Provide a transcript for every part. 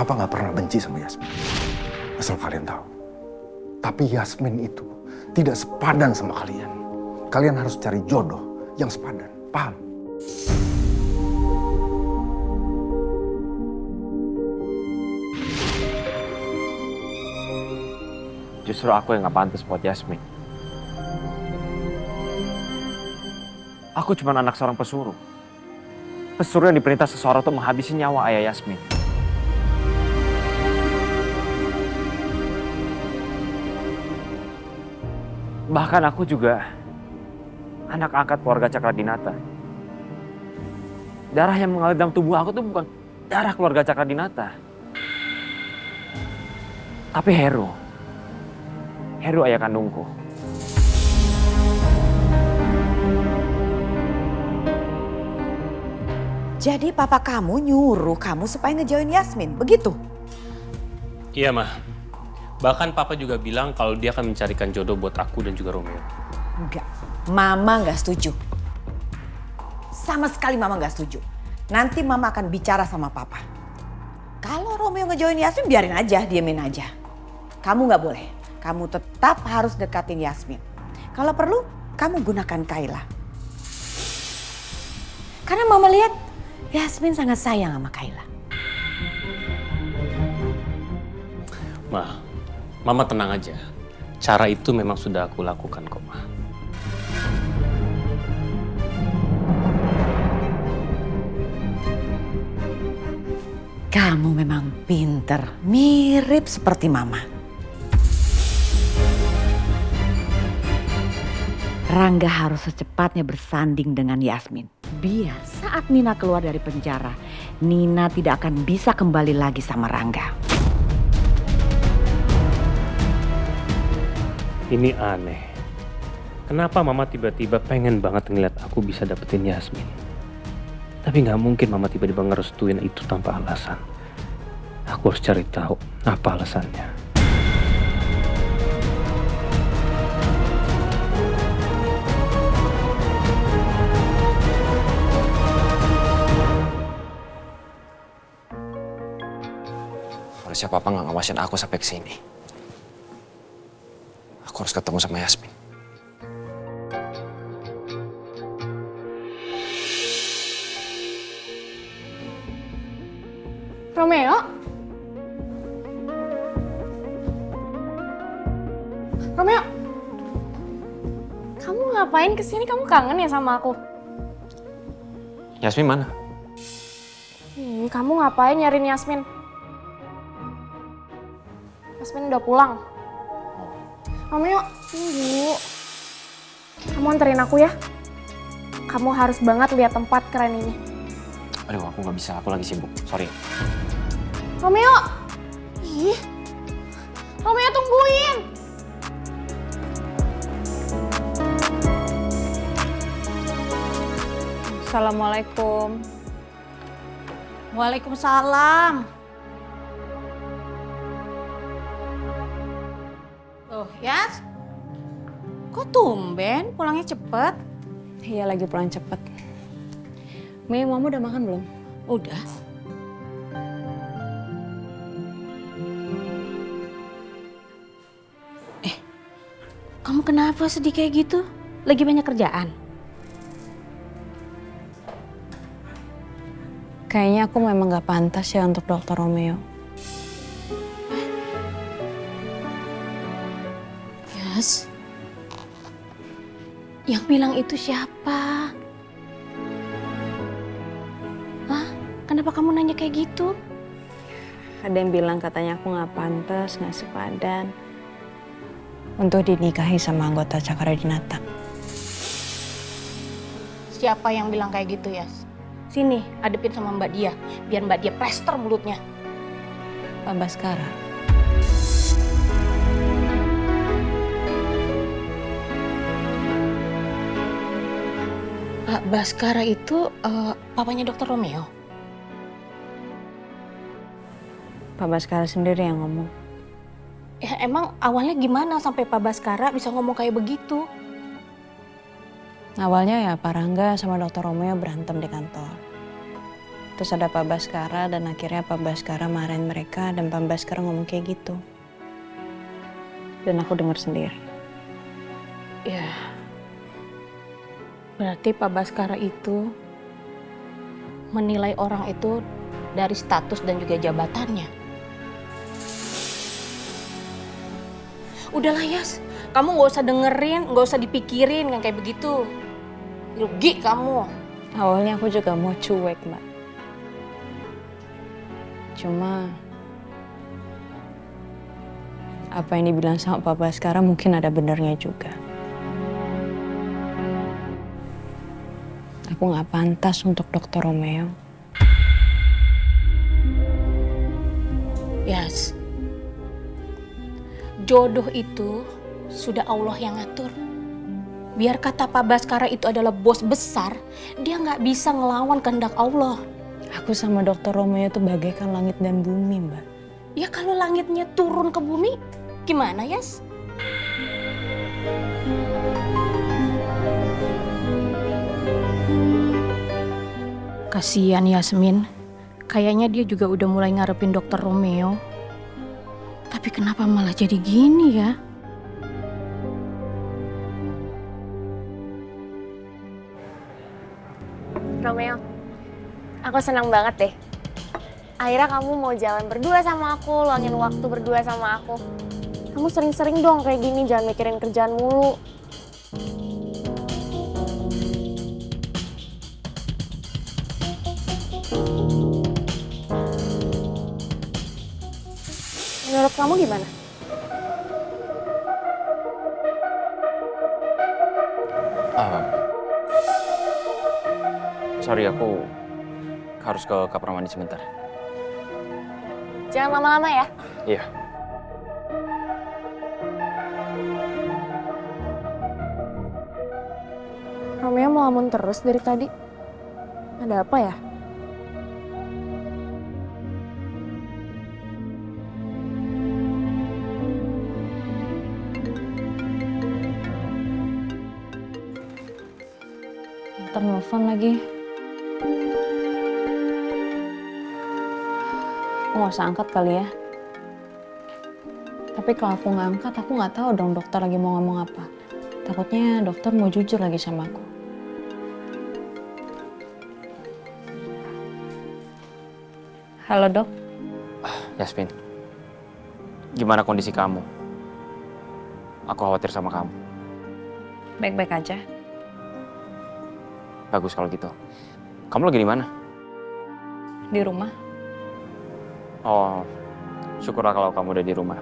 Papa nggak pernah benci sama Yasmin. Asal kalian tahu. Tapi Yasmin itu tidak sepadan sama kalian. Kalian harus cari jodoh yang sepadan. Paham? Justru aku yang gak pantas buat Yasmin. Aku cuma anak seorang pesuruh. Pesuruh yang diperintah seseorang untuk menghabisi nyawa ayah Yasmin. Bahkan aku juga anak angkat keluarga Cakradinata. Darah yang mengalir dalam tubuh aku tuh bukan darah keluarga Cakradinata. Tapi Heru ayah kandungku. Jadi papa kamu nyuruh kamu supaya ngejauhin Yasmin, begitu? Iya, Mah. Bahkan Papa juga bilang kalau dia akan mencarikan jodoh buat aku dan juga Romeo. Enggak, Mama nggak setuju. Sama sekali Mama nggak setuju. Nanti Mama akan bicara sama Papa. Kalau Romeo ngejauhin Yasmin, biarin aja, diemin aja. Kamu nggak boleh. Kamu tetap harus dekatin Yasmin. Kalau perlu, kamu gunakan Kayla. Karena Mama lihat Yasmin sangat sayang sama Kayla. Mah, Mama tenang aja. Cara itu memang sudah aku lakukan kok, Mah. Kamu memang pinter, mirip seperti Mama. Rangga harus secepatnya bersanding dengan Yasmin. Biar saat Nina keluar dari penjara, Nina tidak akan bisa kembali lagi sama Rangga. Ini aneh. Kenapa Mama tiba-tiba pengen banget ngeliat aku bisa dapetin Yasmin? Tapi nggak mungkin Mama tiba-tiba ngerestuin itu tanpa alasan. Aku harus cari tahu apa alasannya. Harusnya Papa nggak ngawasin aku sampai ke sini. Aku harus ketemu sama Yasmin. Romeo? Romeo? Kamu ngapain kesini? Kamu kangen ya sama aku? Yasmin mana? Ih, kamu ngapain nyariin Yasmin? Yasmin udah pulang. Romeo, tunggu. Kamu anterin aku ya. Kamu harus banget lihat tempat keren ini. Aduh, aku nggak bisa. Aku lagi sibuk. Sorry. Romeo! Ih, Romeo tungguin! Assalamualaikum. Waalaikumsalam. Tuh, Yas. Kok tumben pulangnya cepet? Iya lagi pulang cepet. Mei, Mama udah makan belum? Udah. Kamu kenapa sedih kayak gitu? Lagi banyak kerjaan? Kayaknya aku memang gak pantas ya untuk Dokter Romeo. Yas. Yang bilang itu siapa? Hah? Kenapa kamu nanya kayak gitu? Ada yang bilang katanya aku gak pantas, gak sepadan untuk dinikahi sama anggota Cakradinata. Siapa yang bilang kayak gitu, Yas? Sini, hadepin sama Mbak Dia. Biar Mbak Dia plester mulutnya. Pak Baskara. Pak Baskara itu papanya Dokter Romeo? Pak Baskara sendiri yang ngomong. Ya emang awalnya gimana sampai Pak Baskara bisa ngomong kayak begitu? Awalnya ya Pak Rangga sama Dokter Romeo berantem di kantor. Terus ada Pak Baskara dan akhirnya Pak Baskara marahin mereka dan Pak Baskara ngomong kayak gitu. Dan aku dengar sendiri. Ya. Berarti Pak Baskara itu menilai orang itu dari status dan juga jabatannya. Udahlah Yas, kamu nggak usah dengerin, nggak usah dipikirin yang kayak begitu. Rugi kamu. Awalnya aku juga mau cuek, Mbak. Cuma apa yang dibilang sama Pak Baskara mungkin ada benernya juga. Aku nggak pantas untuk Dokter Romeo. Yas, jodoh itu sudah Allah yang ngatur. Biar kata Pak Baskara itu adalah bos besar, dia nggak bisa ngelawan kehendak Allah. Aku sama Dokter Romeo itu bagaikan langit dan bumi, Mbak. Ya kalau langitnya turun ke bumi, gimana Yas? Kasihan Yasmin, kayaknya dia juga udah mulai ngarepin Dokter Romeo. Tapi kenapa malah jadi gini ya? Romeo, aku senang banget deh. Akhirnya kamu mau jalan berdua sama aku, luangin waktu berdua sama aku. Kamu sering-sering dong kayak gini, jangan mikirin kerjaan mulu. Menurut kamu gimana? Sorry, aku harus ke kamar mandi sebentar. Jangan lama-lama ya. Iya. Romeo melamun terus dari tadi. Ada apa ya? Ntar nelfon lagi. Aku nggak usah angkat kali ya. Tapi kalau aku nggak angkat, aku nggak tahu dong dokter lagi mau ngomong apa. Takutnya dokter mau jujur lagi sama aku. Halo dok. Yasmin, gimana kondisi kamu? Aku khawatir sama kamu. Baik-baik aja. Bagus kalau gitu. Kamu lagi di mana? Di rumah. Oh, syukurlah kalau kamu udah di rumah.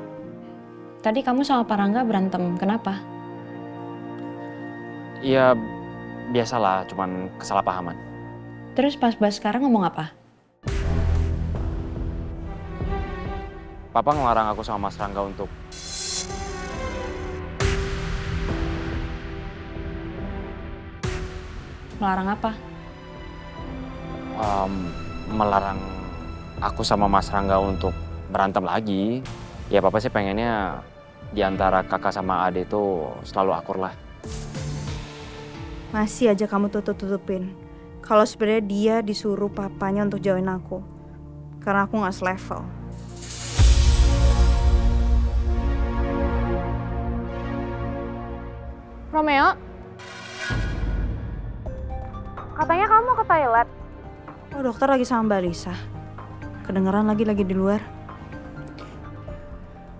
Tadi kamu sama Pak Rangga berantem. Kenapa? Ya, biasalah, cuman kesalahpahaman. Terus pas sekarang ngomong apa? Papa ngelarang aku sama Mas Rangga untuk Melarang apa? melarang aku sama Mas Rangga untuk berantem lagi. Ya Papa sih pengennya di antara kakak sama ade itu selalu akur lah. Masih aja kamu tutup-tutupin. Kalau sebenarnya dia disuruh papanya untuk jauhin aku. Karena aku gak selevel. Romeo? Katanya kamu mau ke toilet. Oh dokter lagi sama Mbak Lisa. Kedengeran lagi di luar.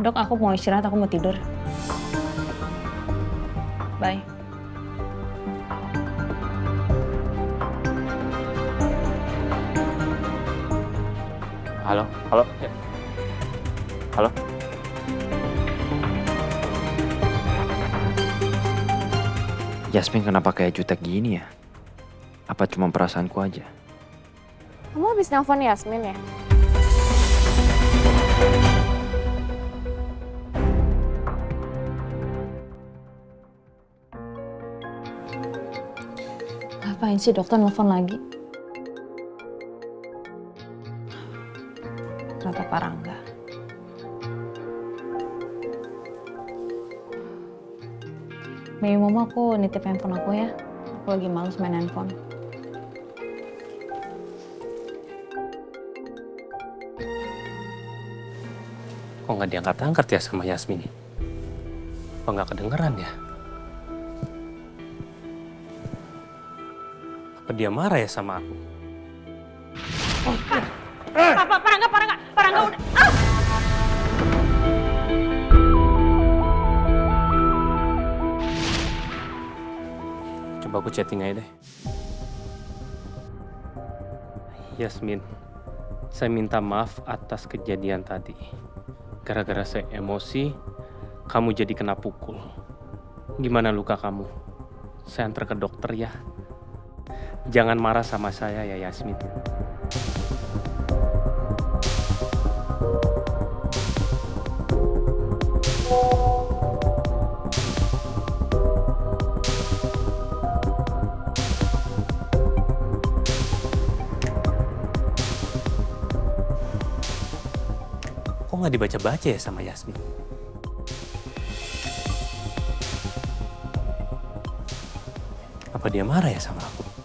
Dok, aku mau istirahat, aku mau tidur. Bye. Halo, halo. Ya. Halo. Yasmin kenapa kayak jutek gini ya? Apa cuma perasaanku aja? Kamu habis nelpon Yasmin ya? Ngapain sih dokter nelfon lagi? Ternyata Pak Rangga. Baby mama, aku nitip handphone aku ya. Aku lagi males main handphone. Kok nggak diangkat-angkat ya sama Yasmin? Apa nggak kedengeran ya? Apa dia marah ya sama aku? Parangga udah. Coba aku chatting aja deh. Yasmin, saya minta maaf atas kejadian tadi. Gara-gara saya emosi, kamu jadi kena pukul. Gimana luka kamu? Saya antar ke dokter ya. Jangan marah sama saya ya Yasmin. Kok nggak dibaca-baca ya sama Yasmin? Apa dia marah ya sama aku?